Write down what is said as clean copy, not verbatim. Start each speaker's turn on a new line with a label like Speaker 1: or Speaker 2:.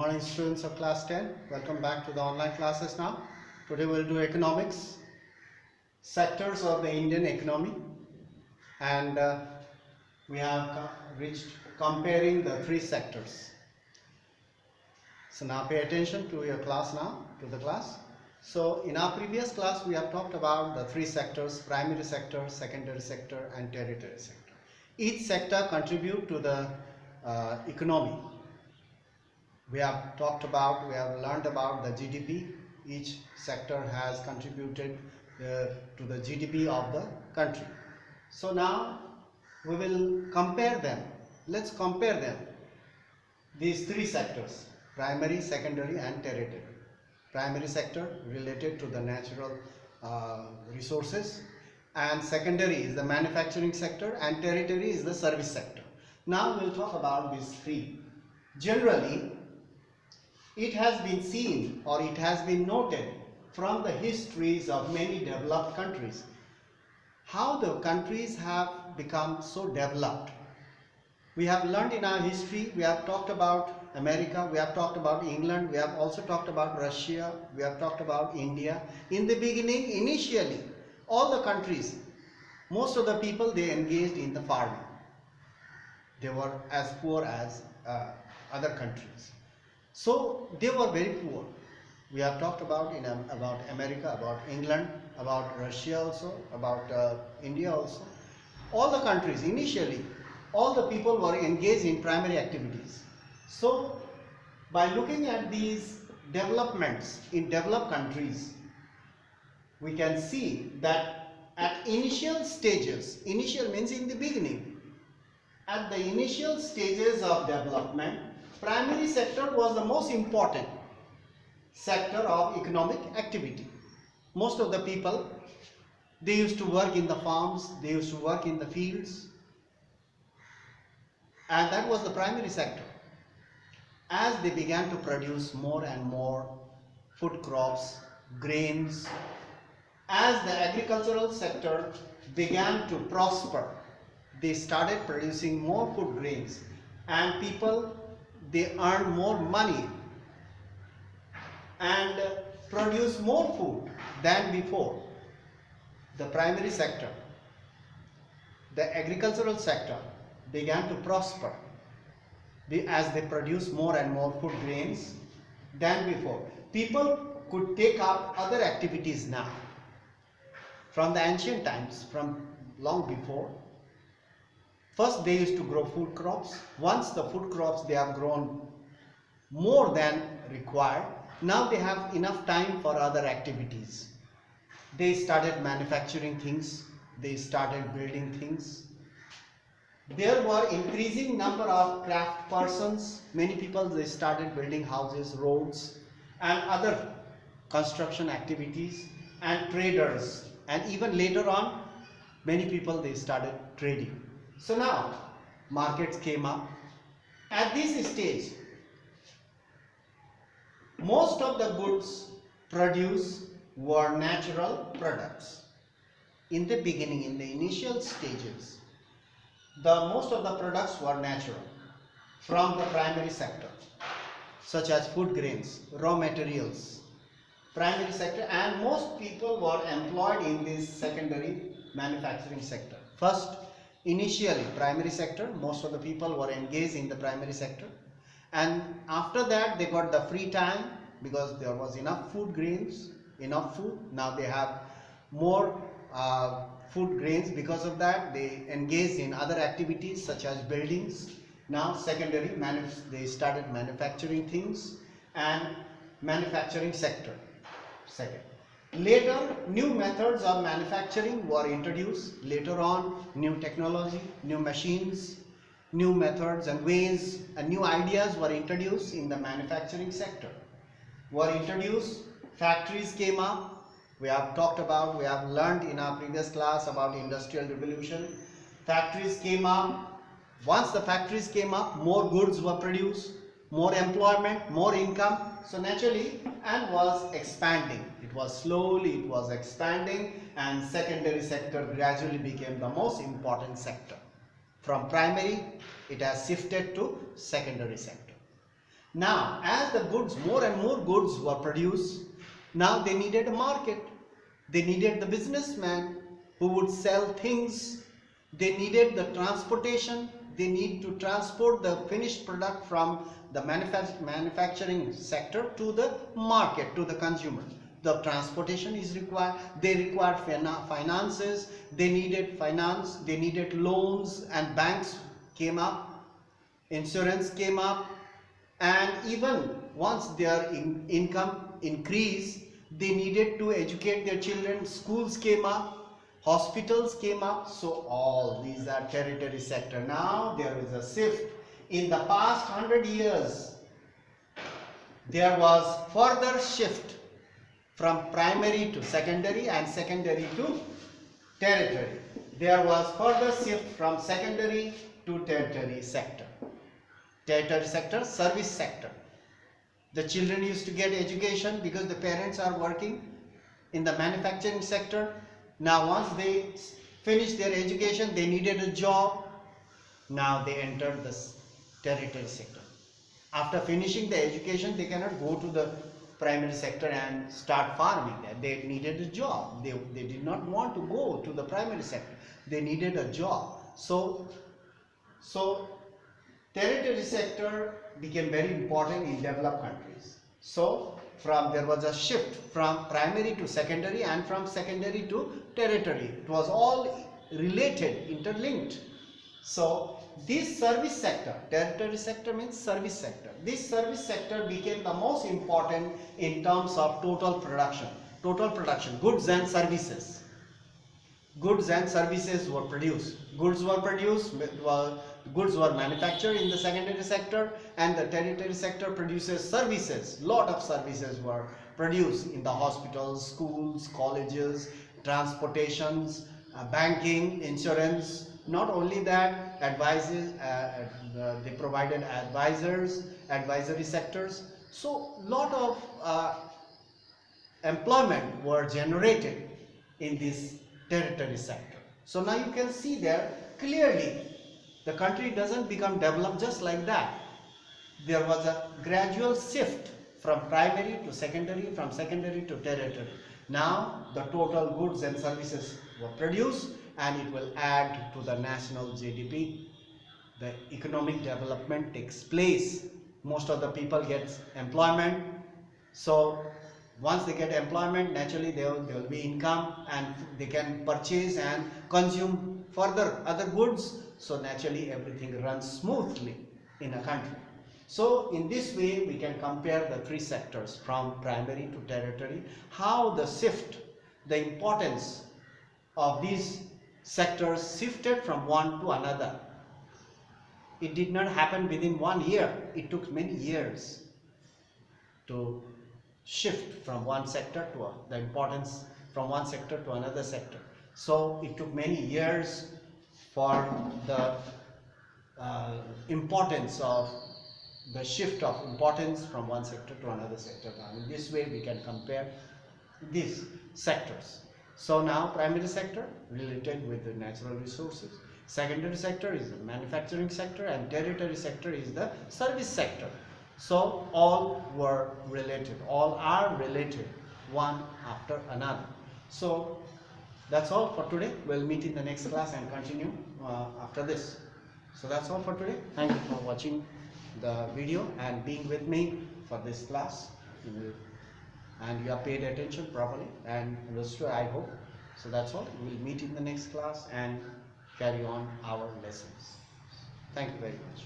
Speaker 1: Good morning, students of class 10. Welcome back to the online classes now. Today we'll do economics, sectors of the Indian economy, and we have reached comparing the three sectors. So now pay attention to your class now, to the class. So in our previous class we have talked about the three sectors: primary sector, secondary sector and tertiary sector. Each sector contribute to the economy. We have learned about the GDP. Each sector has contributed to the GDP of the country. So now we will compare them. Let's compare them. These three sectors: primary, secondary and tertiary. Primary sector related to the natural resources, and secondary is the manufacturing sector, and tertiary is the service sector. Now we will talk about these three. Generally, it has been seen or it has been noted from the histories of many developed countries how the countries have become so developed. We have learned in our history, we have talked about America, we have talked about England, we have also talked about Russia, we have talked about India. In the beginning, initially, all the countries, most of the people, they engaged in the farming. They were as poor as other countries. So they were very poor. We have talked about about America, about England, about Russia also, about India also. All the countries initially, all the people were engaged in primary activities. So by looking at these developments in developed countries, we can see that at initial stages, initial means in the beginning, at the initial stages of development, primary sector was the most important sector of economic activity. Most of the people, they used to work in the farms, they used to work in the fields, and that was the primary sector. As they began to produce more and more food crops, grains, as the agricultural sector began to prosper, they started producing more food grains, and people, they earn more money and produce more food than before. The primary sector, the agricultural sector began to prosper as they produce more and more food grains than before. People could take up other activities now. From the ancient times, from long before, first they used to grow food crops. Once the food crops they have grown more than required, now they have enough time for other activities. They started manufacturing things, they started building things. There were increasing number of craft persons. Many people, they started building houses, roads and other construction activities, and traders, and even later on many people, they started trading. So now markets came up. At this stage, most of the goods produced were natural products. In the beginning, in the initial stages, most of the products were natural from the primary sector, such as food grains, raw materials, primary sector, and most people were employed in this secondary manufacturing sector. First, initially primary sector, most of the people were engaged in the primary sector, and after that they got the free time because there was enough food grains, enough food. Now they have more food grains. Because of that, they engaged in other activities such as buildings. Now secondary, they started manufacturing things, and manufacturing sector second. Later, new methods of manufacturing were introduced. Later on, new technology, new machines, new methods and ways, and new ideas were introduced in the manufacturing sector. Factories came up. We have learned in our previous class about industrial revolution. Factories came up. Once the factories came up, more goods were produced, more employment, more income. So naturally, and was expanding. It was expanding, and secondary sector gradually became the most important sector. From primary, it has shifted to secondary sector. Now, as the goods, more and more goods were produced, now they needed a market. They needed the businessman who would sell things. They needed the transportation. They need to transport the finished product from the manufacturing sector to the market, to the consumer. The transportation is required. They required finances. They needed finance. They needed loans, and banks came up. Insurance came up. And even once their income increased, they needed to educate their children. Schools came up, hospitals came up. So all these are tertiary sector. Now there is a shift. In the past 100 years, there was further shift from primary to secondary and secondary to tertiary. There was further shift from secondary to tertiary sector. Tertiary sector, service sector. The children used to get education because the parents are working in the manufacturing sector. Now once they finished their education, they needed a job. Now they entered this tertiary sector. After finishing the education, they cannot go to the primary sector and start farming. They needed a job. They did not want to go to the primary sector. They needed a job. So tertiary sector became very important in developed countries. So there was a shift from primary to secondary and from secondary to tertiary. It was all related, interlinked. So this service sector, tertiary sector means service sector. This service sector became the most important in terms of total production. Total production, goods and services. Goods and services were produced. Goods were produced, goods were manufactured in the secondary sector, and the tertiary sector produces services. Lot of services were produced in the hospitals, schools, colleges, transportations, banking, insurance. Not only that, advices, they provided advisors, advisory sectors. So lot of employment were generated in this tertiary sector. So now you can see there clearly the country doesn't become developed just like that. There was a gradual shift from primary to secondary, from secondary to tertiary. Now the total goods and services were produced, and it will add to the national GDP. The economic development takes place. Most of the people get employment. So once they get employment, naturally there will be income, and they can purchase and consume further other goods. So naturally everything runs smoothly in a country. So in this way we can compare the three sectors from primary to tertiary, how the shift, the importance of these sectors shifted from one to another. It did not happen within 1 year. It took many years to shift from one sector to the importance from one sector to another sector. So it took many years for the importance of the shift of importance from one sector to another sector. Now in this way we can compare these sectors. So now primary sector related with the natural resources, secondary sector is the manufacturing sector, and tertiary sector is the service sector. So all were related, all are related one after another. So that's all for today. We'll meet in the next class and continue after this. So that's all for today. Thank you for watching the video and being with me for this class. And you have paid attention properly and understood, I hope. So that's all. We'll meet in the next class and carry on our lessons. Thank you very much.